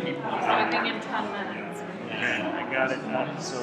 Starting in 10 minutes. Okay, I got it up, so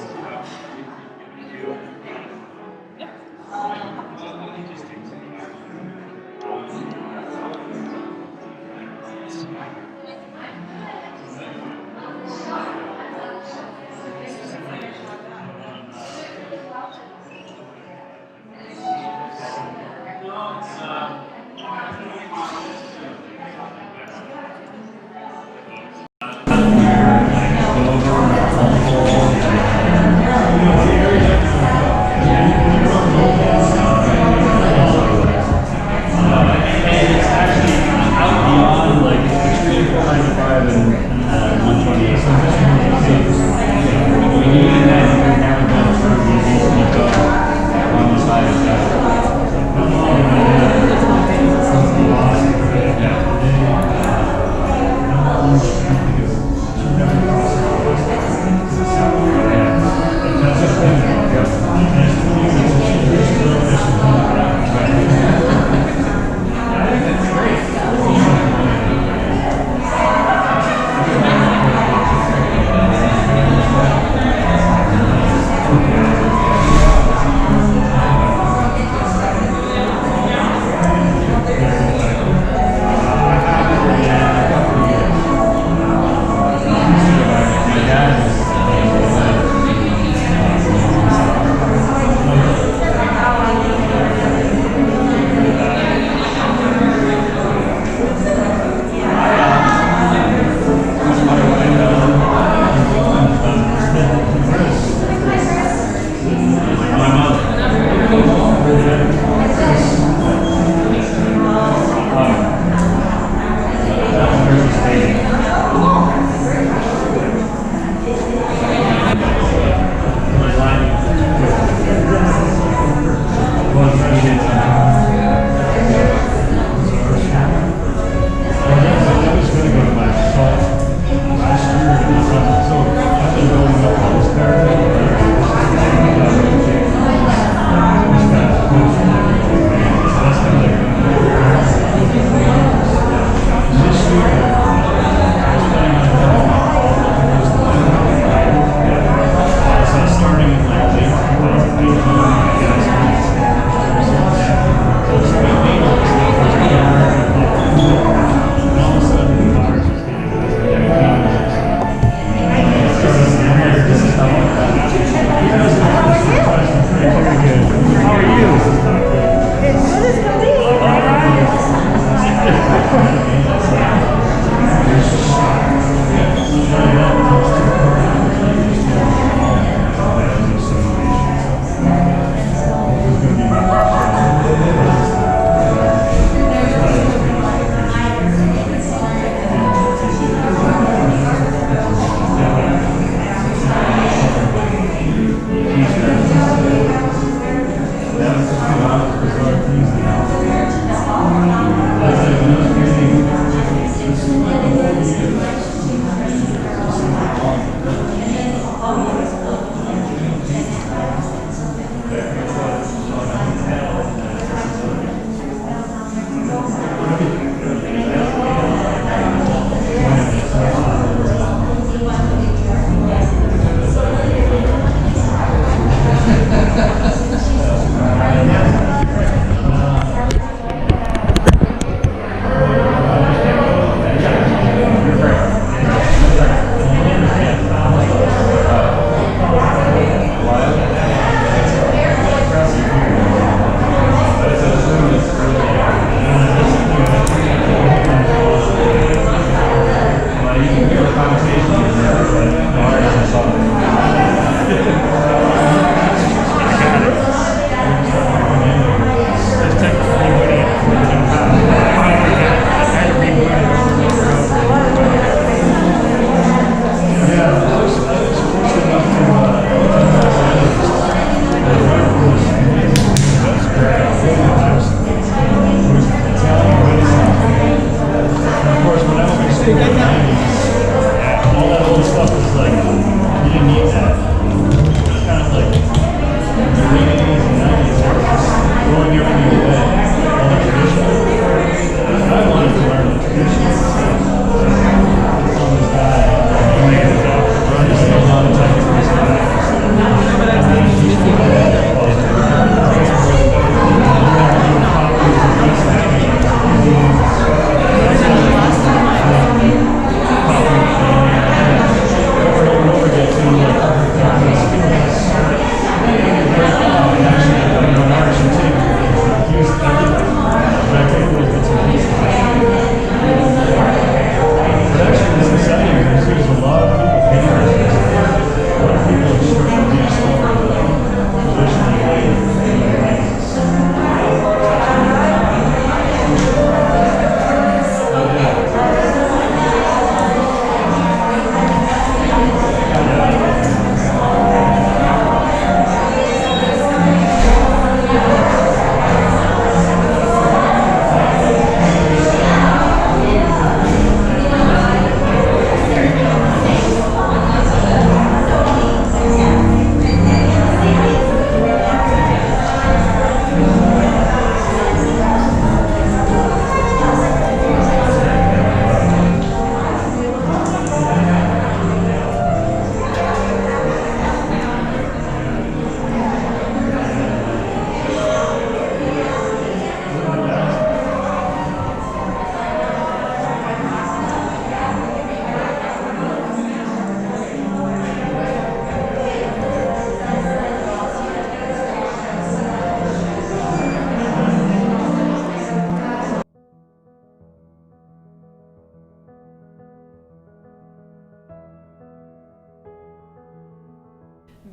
all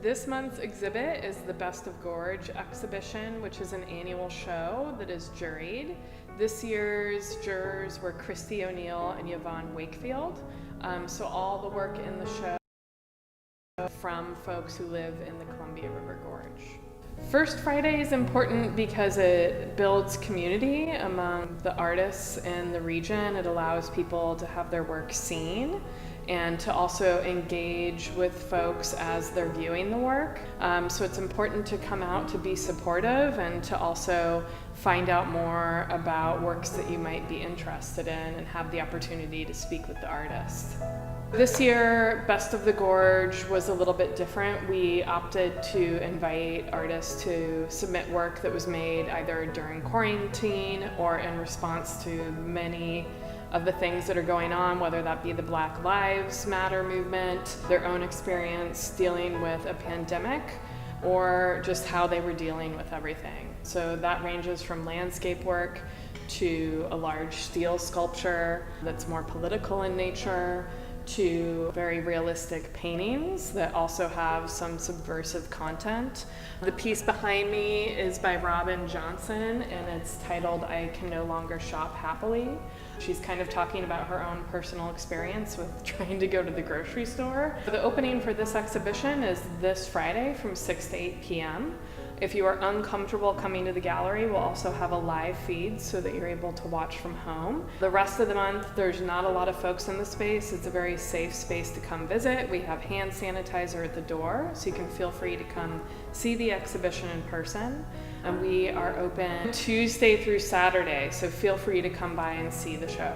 This month's exhibit is the Best of Gorge exhibition, which is an annual show that is juried. This year's jurors were Christy O'Neill and Yvonne Wakefield. So all the work in the show from folks who live in the Columbia River Gorge. First Friday is important because it builds community among the artists in the region. It allows people to have their work seen and to also engage with folks as they're viewing the work. So it's important to come out to be supportive and to also find out more about works that you might be interested in and have the opportunity to speak with the artist. This year, Best of the Gorge was a little bit different. We opted to invite artists to submit work that was made either during quarantine or in response to many of the things that are going on, whether that be the Black Lives Matter movement, their own experience dealing with a pandemic, or just how they were dealing with everything. So that ranges from landscape work to a large steel sculpture that's more political in nature, to very realistic paintings that also have some subversive content. The piece behind me is by Robin Johnson, and it's titled "I Can No Longer Shop Happily." She's kind of talking about her own personal experience with trying to go to the grocery store. The opening for this exhibition is this Friday from 6 to 8 p.m. If you are uncomfortable coming to the gallery, we'll also have a live feed so that you're able to watch from home. The rest of the month, there's not a lot of folks in the space. It's a very safe space to come visit. We have hand sanitizer at the door, so you can feel free to come see the exhibition in person. And we are open Tuesday through Saturday, so feel free to come by and see the show.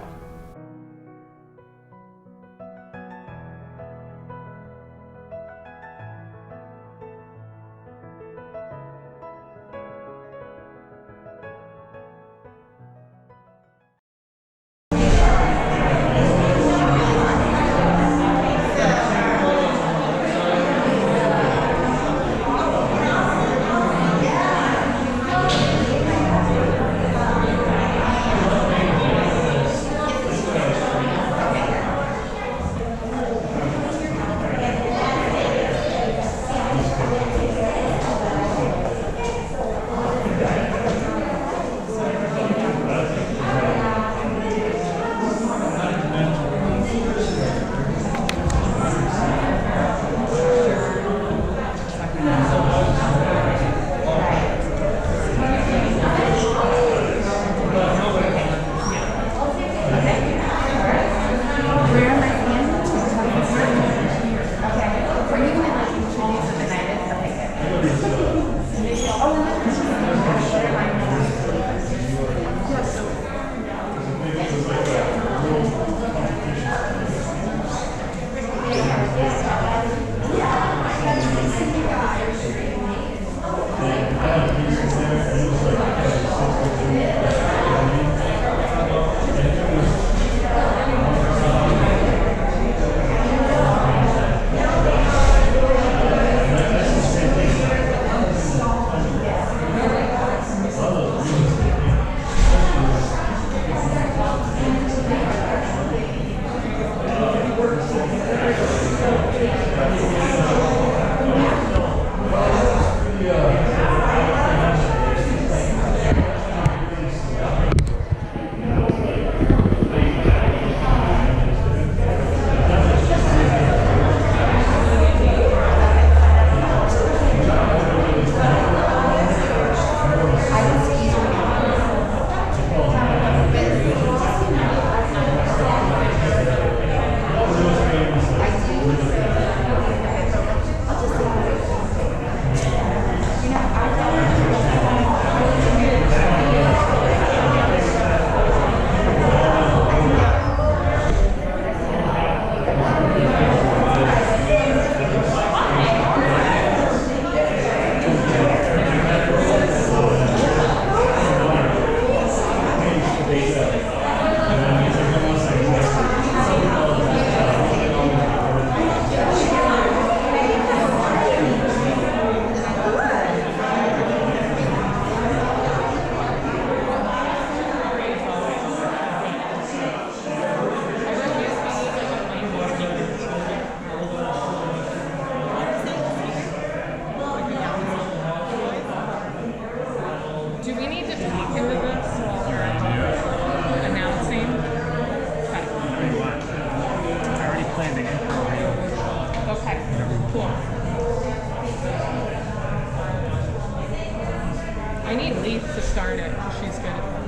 I need Leith to start it. She's good at that.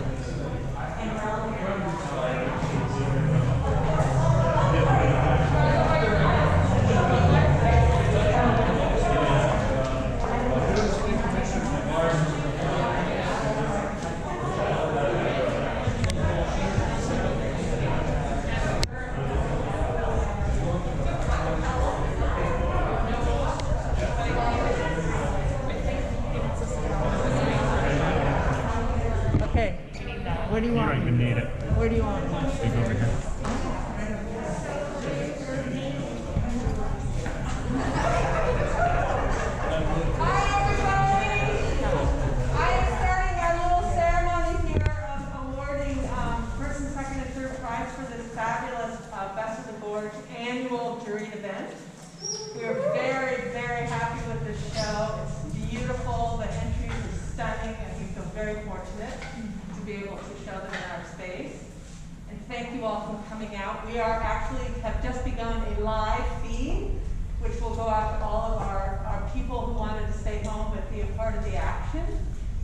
Okay. Where do you You want don't me? even need it. Where do you want me? Leave it over here. Hi everybody! I am starting our little ceremony here of awarding first and second and third prize for this fabulous Best of the Gorge annual juried event. We are very, very happy with this show. It's beautiful, the entries are stunning, and we feel very fortunate to be able to show them in our space. And thank you all for coming out. We are have just begun a live feed, which will go out to all of our people who wanted to stay home but be a part of the action.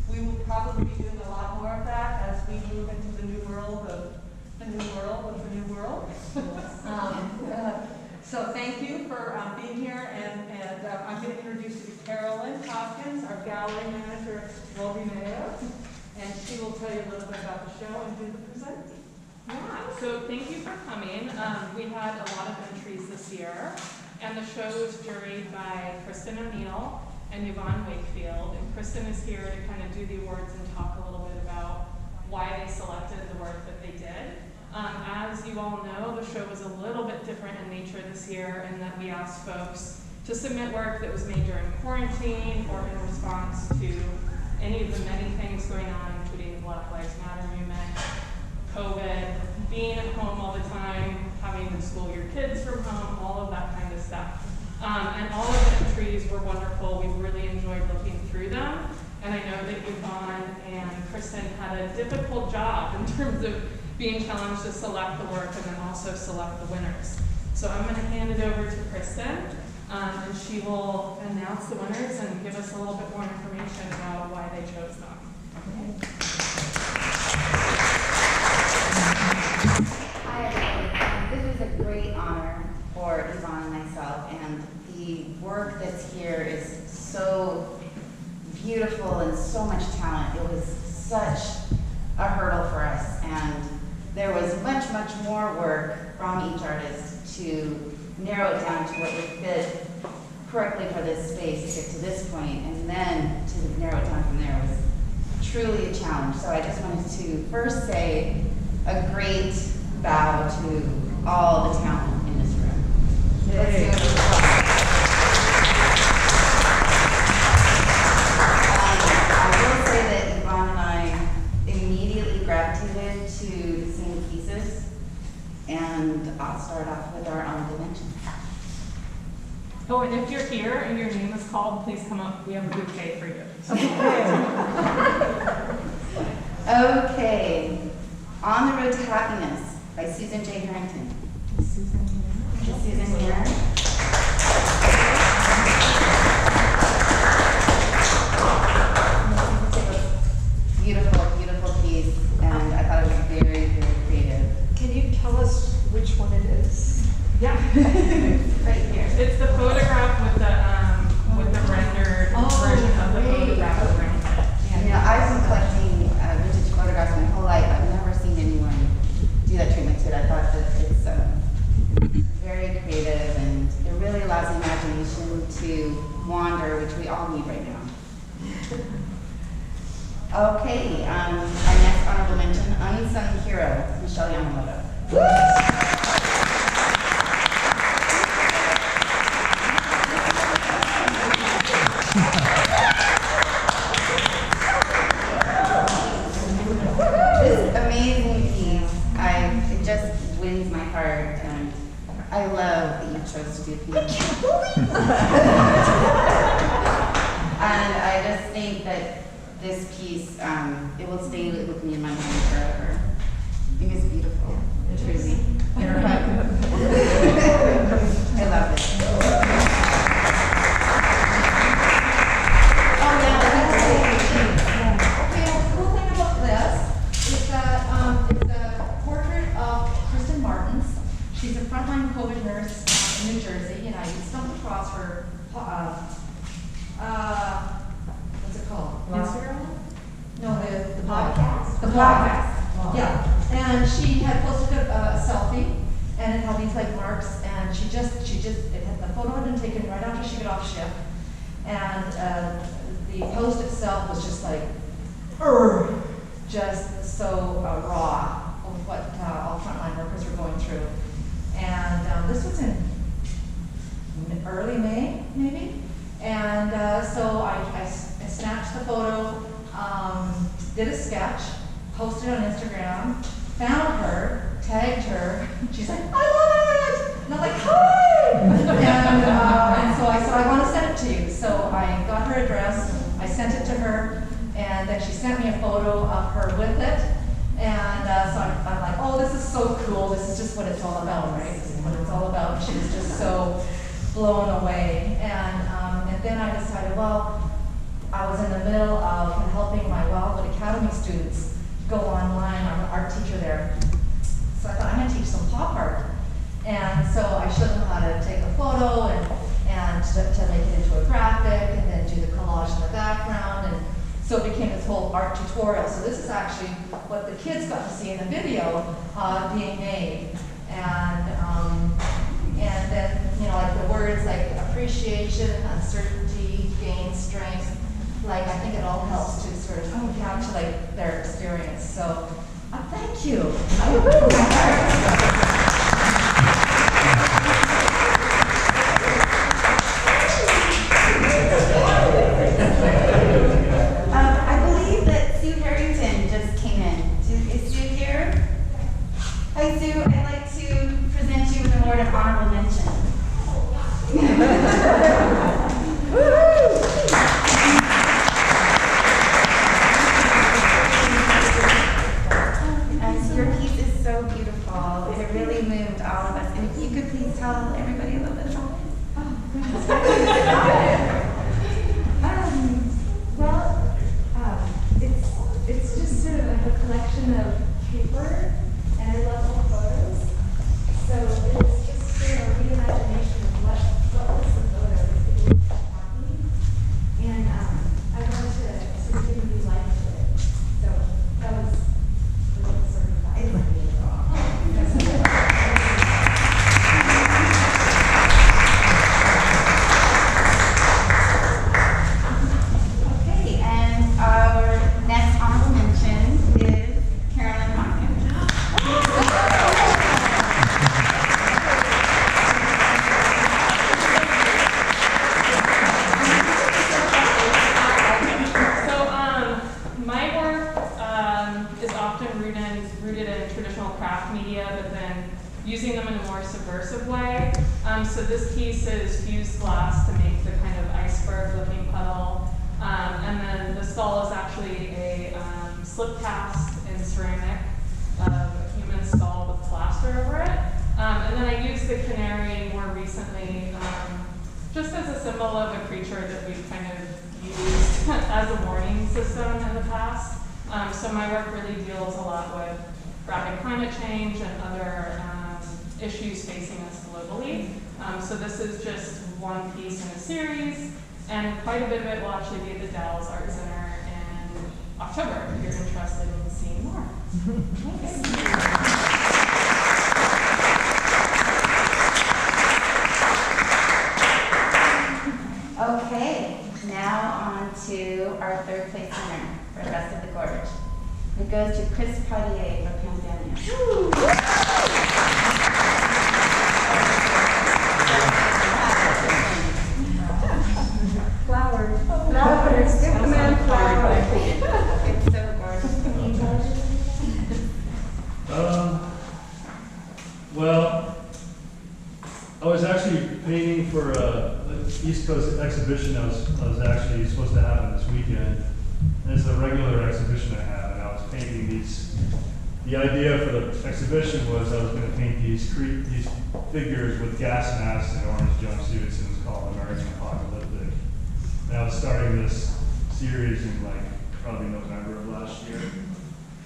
We will probably be doing a lot more of that as we move into the new world of the new world. So thank you for being here, and I'm going to introduce you to Carolyn Hopkins, our gallery manager at Mayo, and she will tell you a little bit about the show and do the presenting. Yeah, so thank you for coming. We had a lot of entries this year, and the show was juried by Kristen O'Neill and Yvonne Wakefield. And Kristen is here to kind of do the awards and talk a little bit about why they selected the work that they did. As you all know, the show was a little bit different in nature this year in that we asked folks to submit work that was made during quarantine or in response to any of the many things going on, including the Black Lives Matter movement, COVID, being at home all the time, having to school your kids from home, all of that kind of stuff. And all of the entries were wonderful. We really enjoyed looking through them. And I know that Yvonne and Kristen had a difficult job in terms of being challenged to select the work and then also select the winners. So I'm going to hand it over to Kristen, and she will announce the winners and give us a little bit more information about why they chose them. Hi everybody. This is a great honor for Yvonne and myself, and the work that's here is so beautiful and so much talent. It was such a hurdle for us, and there was much, much more work from each artist to narrow it down to what would fit correctly for this space to get to this point, and then to narrow it down from there was truly a challenge. So I just wanted to first say a great bow to all the talent in this room. Let's do it. I will say that Yvonne and I immediately gravitated to the same pieces, and I'll start off with our honorable mention. Oh, and if you're here and your name is called, please come up. We have a bouquet for you. Okay. On the Road to Happiness by Susan J. Harrington. Is Susan here? Beautiful, beautiful piece, and I thought it was very, very creative. Can you tell us which one it is? Yeah. Right here. It's the photograph with the rendered version of the photograph around it. You know, I've been collecting vintage photographs my whole life. I've never seen anyone do that treatment to it. I thought that it's very creative, and it really allows the imagination to wander, which we all need right now. Okay, our next honorable mention, Unsung Hero, Michelle Yamamoto. This amazing piece, it just wins my heart, and I love that you chose to do piece. I can't believe And I just think that this piece, it will stay with me in my mind forever. I think it's beautiful, truly. I love it. Oh yeah, that's great. New Jersey, and I stumbled across her, what's it called? Instagram? No, the podcast. The podcast. Yeah, and she had posted a selfie, and it had these like marks, and the photo had been taken right after she got off shift, and the post itself was just like, just so raw of what all frontline workers were going through, and this was in early May, maybe, and so I snatched the photo, did a sketch, posted it on Instagram, found her, tagged her. She's like, I love it! And I'm like, hi! and so I said, I want to send it to you. So I got her address, I sent it to her, and then she sent me a photo of her with it. And so I'm like, oh, this is so cool. This is just what it's all about, right? This is what it's all about. She was just so blown away. And then I decided, well, I was in the middle of helping my Wildwood Academy students go online. I'm an art teacher there. So I thought, I'm going to teach some pop art. And so I showed them how to take a photo and to make it into a graphic and then do the collage in the background. And so it became this whole art tutorial. So this is actually what the kids got to see in the video being made. And then, like the words like appreciation, uncertainty, gain, strength. Like, I think it all helps to sort of encapsulate their experience. So, thank you. I believe that Sue Harrington just came in. Is Sue here? Hi, Sue. I'd like to present you with an award of honorable mention. Your piece is so beautiful. It really moved all of us. And if you could please tell everybody a little bit about it. It's just sort of like a collection of paper, and I love all photos. So it's just sort of a reimagination of what was the photo that people were talking. And I wanted to sort of give new life to it. So that was sort of that. Okay, and our next honorable mention is Carolyn Hawkins. So my work is often rooted in traditional craft media, but then using them in a more subversive way. So this piece is fused glass to make the kind of iceberg-looking puddle. And then the skull is actually a slip cast in ceramic of a human skull with plaster over it. And then I used the canary more recently just as a symbol of a creature that we've kind of used as a warning system in the past. So my work really deals a lot with rapid climate change and other issues facing us globally. So this is just one piece in a series, and quite a bit of it will actually be at the Dallas Art Center in October if you're interested in seeing more. Okay, now on to our third place winner for the rest of the gorge. It goes to Chris Poitier for Pandemia. Flowers. Flowers. Give the man flowers. It's so gorgeous. Well, I was actually painting for an East Coast exhibition I was actually supposed to happen this weekend. And it's a regular exhibition I have, and I was painting these. The idea for the exhibition was I was going to paint these figures with gas masks and orange jumpsuits, and it was called American Apocalyptic. And I was starting this series in probably November of last year.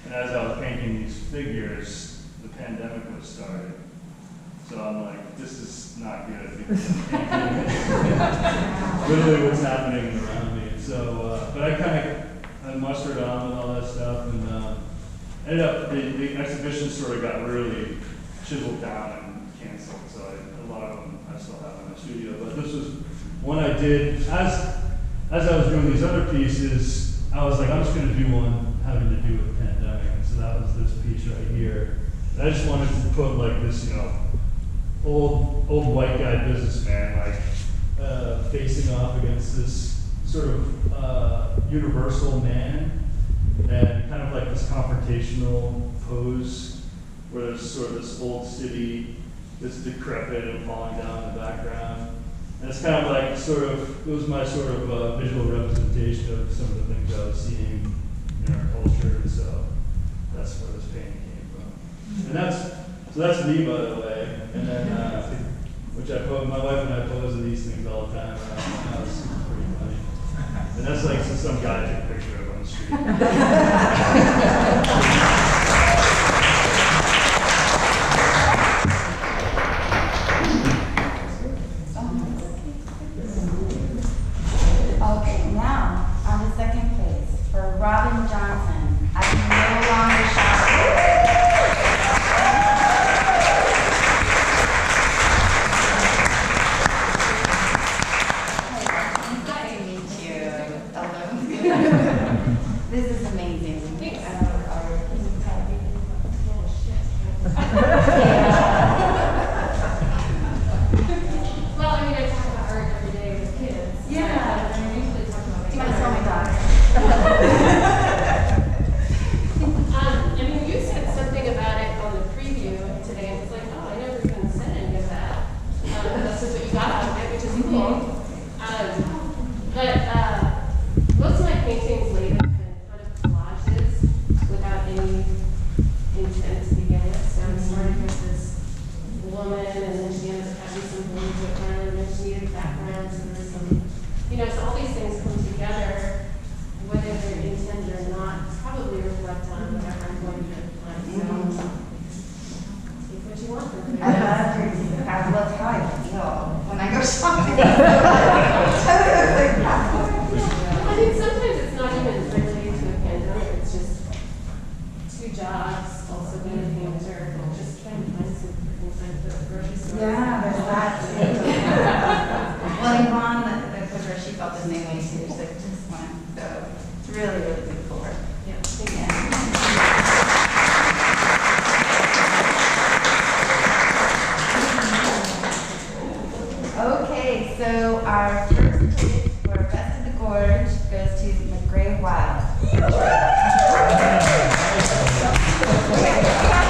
And as I was painting these figures, the pandemic was started. So I'm like, this is not good literally what's happening around me. So, but I mustered on with all that stuff, and ended up the exhibition sort of got really chiseled down and canceled. So a lot of them I still have in my studio. But this was one I did as I was doing these other pieces. I was like, I'm just going to do one having to do with the pandemic, and so that was this piece right here. And I just wanted to put like this, old white guy businessman, like facing off against this sort of universal man, and kind of like this confrontational pose where there's sort of this old city that's decrepit and falling down in the background. And it's kind of like it was my sort of visual representation of some of the things I was seeing in our culture, and so that's where this painting came from. And that's me, by the way. And then, which my wife and I pose in these things all the time around the house. It's pretty funny. And that's like some guy took a picture of on the street. Okay, now, on the second place, for Robin Johnson, I can no longer shop. Nice to meet you. Hello. This is amazing. Well, I mean, I talk about art every day with kids. Yeah. And I usually talk about Do you want to tell my daughter? I mean, you said something about it on the preview today, and it's like, oh, I never even said any of that. That's just what you got out of it, which is cool. But most of my paintings lately have been kind of collages without any intent to begin with. So I started with this woman, and then she ended up having some blue with her, and then she needed background, so there's some, so all these things come together, whether they're intended or not, probably reflect on whatever I'm going to find. So, take what you want from it. I love your design. Well, it's how I feel when I go shopping. I mean, sometimes it's not even related to a pandemic, it's just two jobs, also being a painter, just trying to find some things like the grocery store. Yeah, there's that too. Well, Yvonne, the picture, she felt the same way too. She's like, just one. So it's really, really beautiful work. Yeah, thank you. Yeah. Okay, so our first place for Best of the Gorge goes to McGray Wild. You have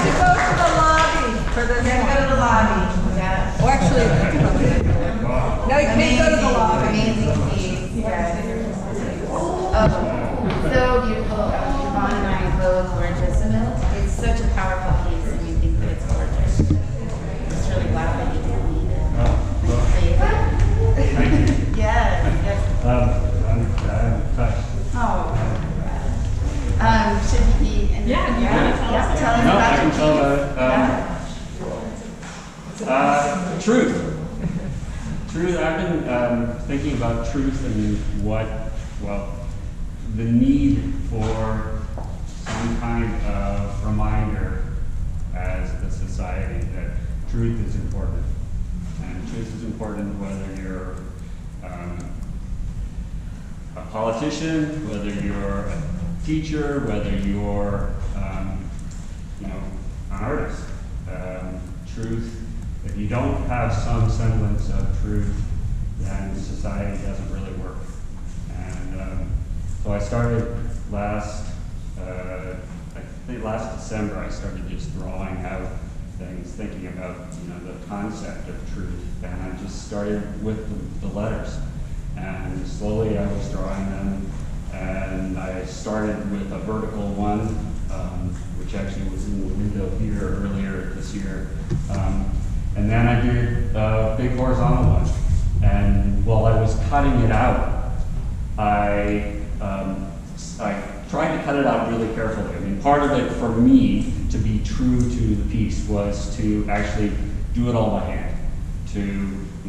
to go to the lobby for this Then one. go to the lobby. Yeah. Oh, actually, no, you can't go to the lobby. Amazing piece. Yes. Oh, so beautiful. Yvonne and I both gorgeous. It's such a powerful piece, and you think that it's gorgeous. It's really loud that you can read it. Thank you. Yes, yes. I'm touched. Oh. Should he be? Yeah, tell us No, about I your can tell piece. about truth. Truth. I've been thinking about truth and the need for some kind of reminder as a society that truth is important. And truth is important whether you're a politician, whether you're a teacher, whether you're an artist. Truth, if you don't have some semblance of truth, then society doesn't really work. And so I started last December, I started just drawing out things, thinking about the concept of truth, and I just started with the letters, and slowly I was drawing them, and I started with a vertical one, which actually was in the window here earlier this year, and then I did a big horizontal one, and while I was cutting it out, I tried to cut it out really carefully. I mean, part of it for me to be true to the piece was to actually do it all by hand, to,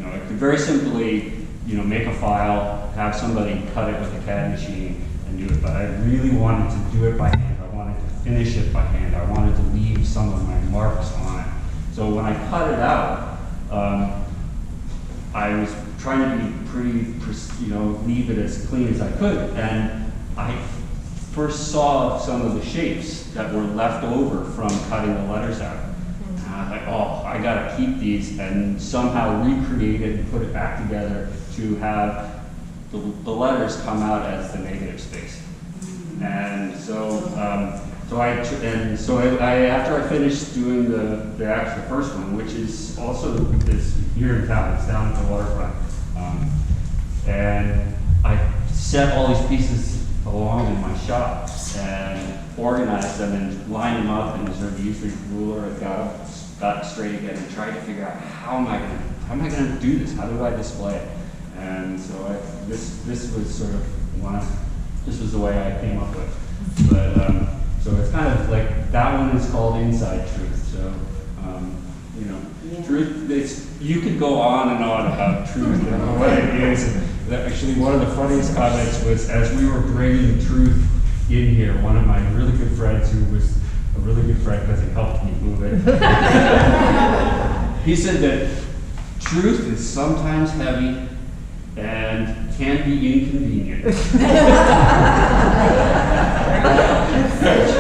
I could very simply, make a file, have somebody cut it with a CAD machine and do it, but I really wanted to do it by hand. I wanted to finish it by hand. I wanted to leave some of my marks on it. So when I cut it out, I was trying to be pretty, leave it as clean as I could. And I first saw some of the shapes that were left over from cutting the letters out. And I was like, oh, I gotta keep these and somehow recreate it and put it back together to have the letters come out as the negative space. And so, after I finished doing the actual first one, which is also here in town, it's down at the waterfront, and I set all these pieces along in my shop and organized them and lined them up and sort of used the ruler and got straight again and tried to figure out how am I going to do this? How do I display it? And so this was sort of this was the way I came up with. But so it's kind of like that one is called Inside Truth. So truth. You could go on and on about truth and what it is. Actually, one of the funniest comments was as we were bringing truth in here, one of my really good friends, who was a really good friend because he helped me move it, he said that truth is sometimes heavy and can be inconvenient. That's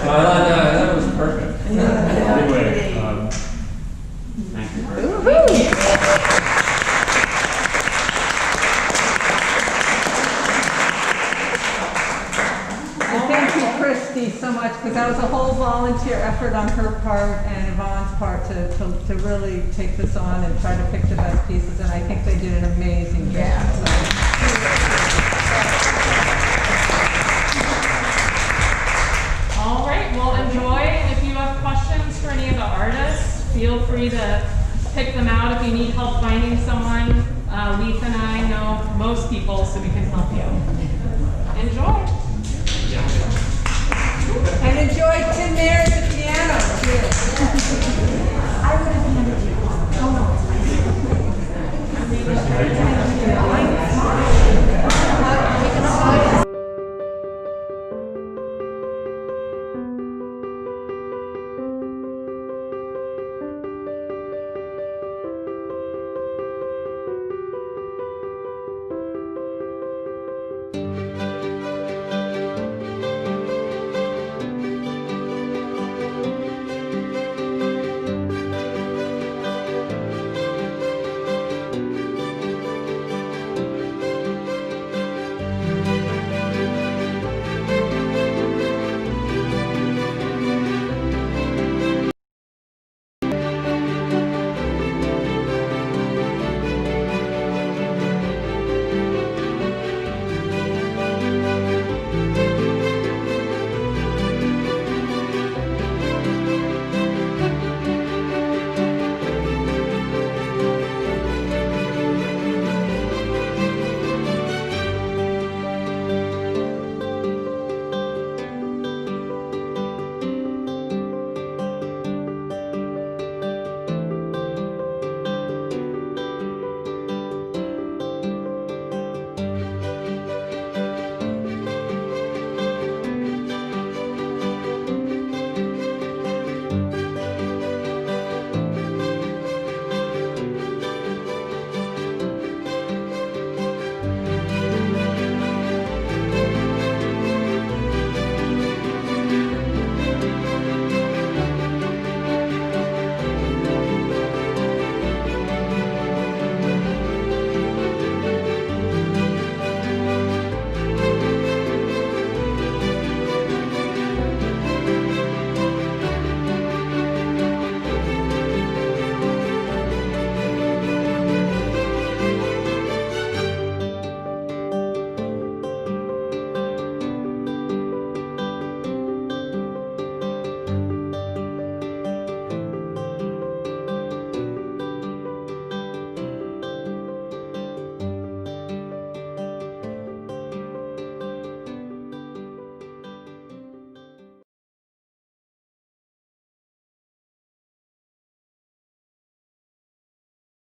So I thought that was perfect. Anyway, thank you very much. Thank you, Christy, so much, because that was a whole volunteer effort on her part and Yvonne's part to really take this on and try to pick the best pieces, and I think they did an amazing job. All right, well, enjoy, and if you have questions for any of the artists, feel free to pick them out. If you need help finding someone, Leith and I know most people, so we can help you. Enjoy. And enjoy Tim Mayer at the piano, too.